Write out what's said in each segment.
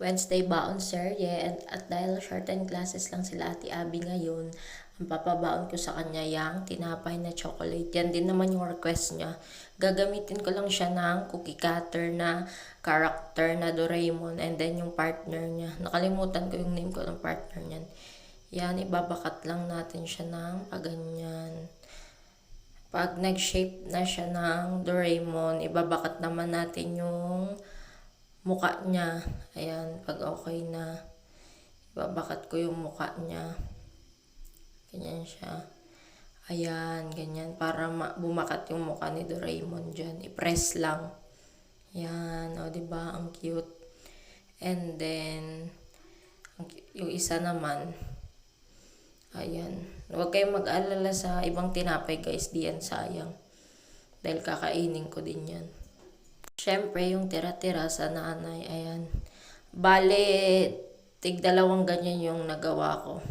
Wednesday baon serye at dahil shorten classes lang sila Ate Abby ngayon, ang papabaon ko sa kanya yung tinapay na chocolate. Yan din naman yung request niya. Gagamitin ko lang siya ng cookie cutter na character na Doraemon and then yung partner niya. Nakalimutan ko yung name ko ng partner niyan. Yan, ibabakat lang natin siya ng paganyan. Pag nag-shape na siya ng Doraemon, ibabakat naman natin yung mukha niya. Ayan, pag okay na, ibabakat ko yung mukha niya. Ganyan siya. Ayan, ganyan. Para bumakat yung mukha ni Doraemon dyan. I-press lang. Ayan, o diba? Ang cute. And then, yung isa naman, ayan. Huwag kayong mag-alala sa ibang tinapay guys. Di yan sayang. Dahil kakainin ko din yan. Siyempre, yung tira-tira sa nanay, ayan. Bale, tig-dalawang ganyan yung nagawa ko.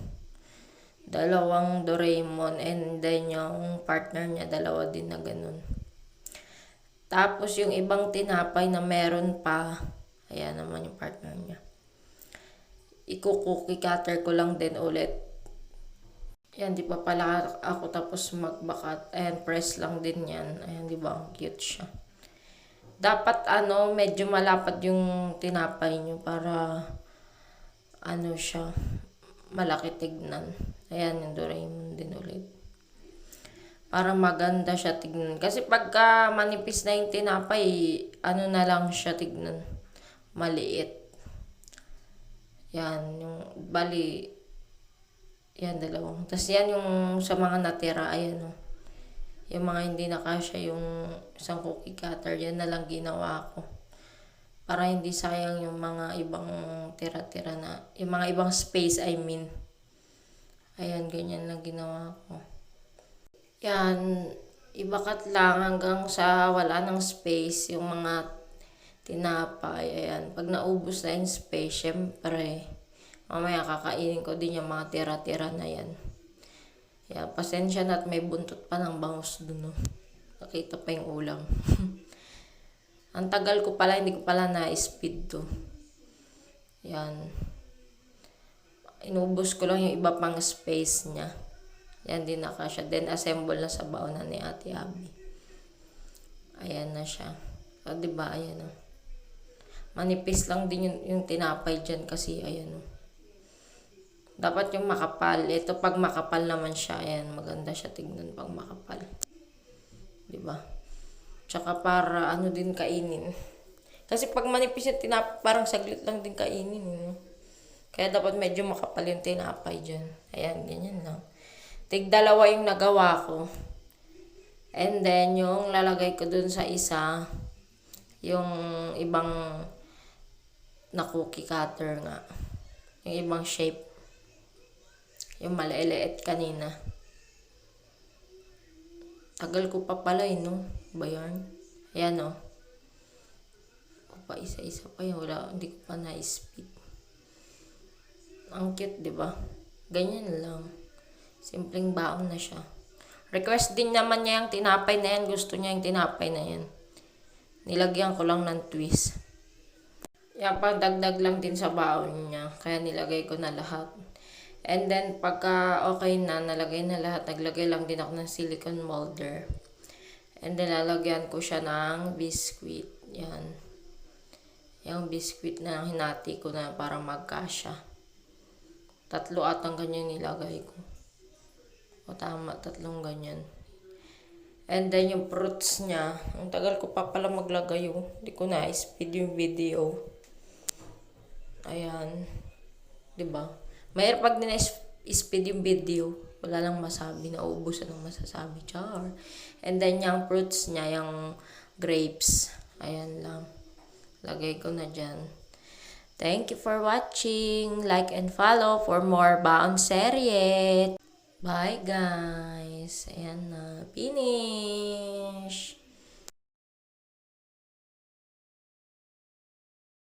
Dalawang Doraemon and then yung partner niya, dalawa din na ganun. Tapos yung ibang tinapay na meron pa, ayan naman yung partner niya. Iko-cookie cutter ko lang din ulit. Ayan, di pa pala ako tapos magbakat. Ayan, press lang din yan. Ayan, di ba? Ang cute siya. Dapat medyo malapad yung tinapay nyo para siya malaki tignan. Ayan yung Doraemon din ulit. Para maganda siya tignan. Kasi pagka manipis na yung tinapay, na lang siya tignan. Maliit. Yan, yung bali. Yan, dalawang. Tapos yan yung sa mga natira, ayan o. Yung mga hindi nakasya yung isang cookie cutter, yan na lang ginawa ko. Para hindi sayang yung mga ibang tira-tira na, yung mga ibang space, I mean. Ayan, ganyan lang ginawa ko. Yan, ibakat lang hanggang sa wala ng space yung mga tinapay. Ayan, pag naubos na yung space, syempre, mamaya kakainin ko din yung mga tira-tira na yan. Yeah, pasensya na at may buntot pa ng bangus dun, no? Nakita pa yung ulam. Ang tagal ko pala, hindi ko pala na-speed to. Yan. Inubos ko lang yung iba pang space niya. Yan din nakasya. Then assemble na sa baonan ni Ate Abby. Ayan na siya. O, diba? Ayan o. Manipis lang din yung tinapay dyan kasi ayan o. Dapat yung makapal. Ito pag makapal naman siya, ayan, maganda siya tignan pag makapal. 'Di ba? Tsaka para din kainin. Kasi pag manipis yung tinapay, parang saglit lang din kainin, no? Kaya dapat medyo makapal yung tinapay diyan. Ayan, ganyan lang. Tig-dalawa yung nagawa ko. And then yung lalagay ko dun sa isa, yung ibang na cookie cutter nga. Yung ibang shape. Yung maliliit kanina. Tagal ko pa pala no? Ba yan? Ayan o. Pa isa-isa pa yun. Wala, hindi ko pa na-speed. Ang cute, diba? Ganyan lang. Simpleng baon na siya. Request din naman niya yung tinapay na yan. Gusto niya yung tinapay na yan. Nilagyan ko lang ng twist. Yan, pagdagdag lang din sa baon niya. Kaya nilagay ko na lahat. And then, pagka okay na, nalagay na lahat, naglagay lang din ako ng silicone molder. And then, lalagyan ko siya ng biscuit. Yan. Yung biscuit na hinati ko na para magkasya. 3 atang ganyan nilagay ko. O tama, 3 ganyan. And then, yung fruits niya, ang tagal ko pa pala maglagay yun. Hindi ko na-speed yung video. Ayan. Diba? Mayroon pag na-speed yung video, wala lang masabi, nauubusan ng masasabi. Char. And then, yung fruits niya, yung grapes. Ayan lang. Lagay ko na dyan. Thank you for watching. Like and follow for more baon serye. Bye, guys. Ayan na. Finish.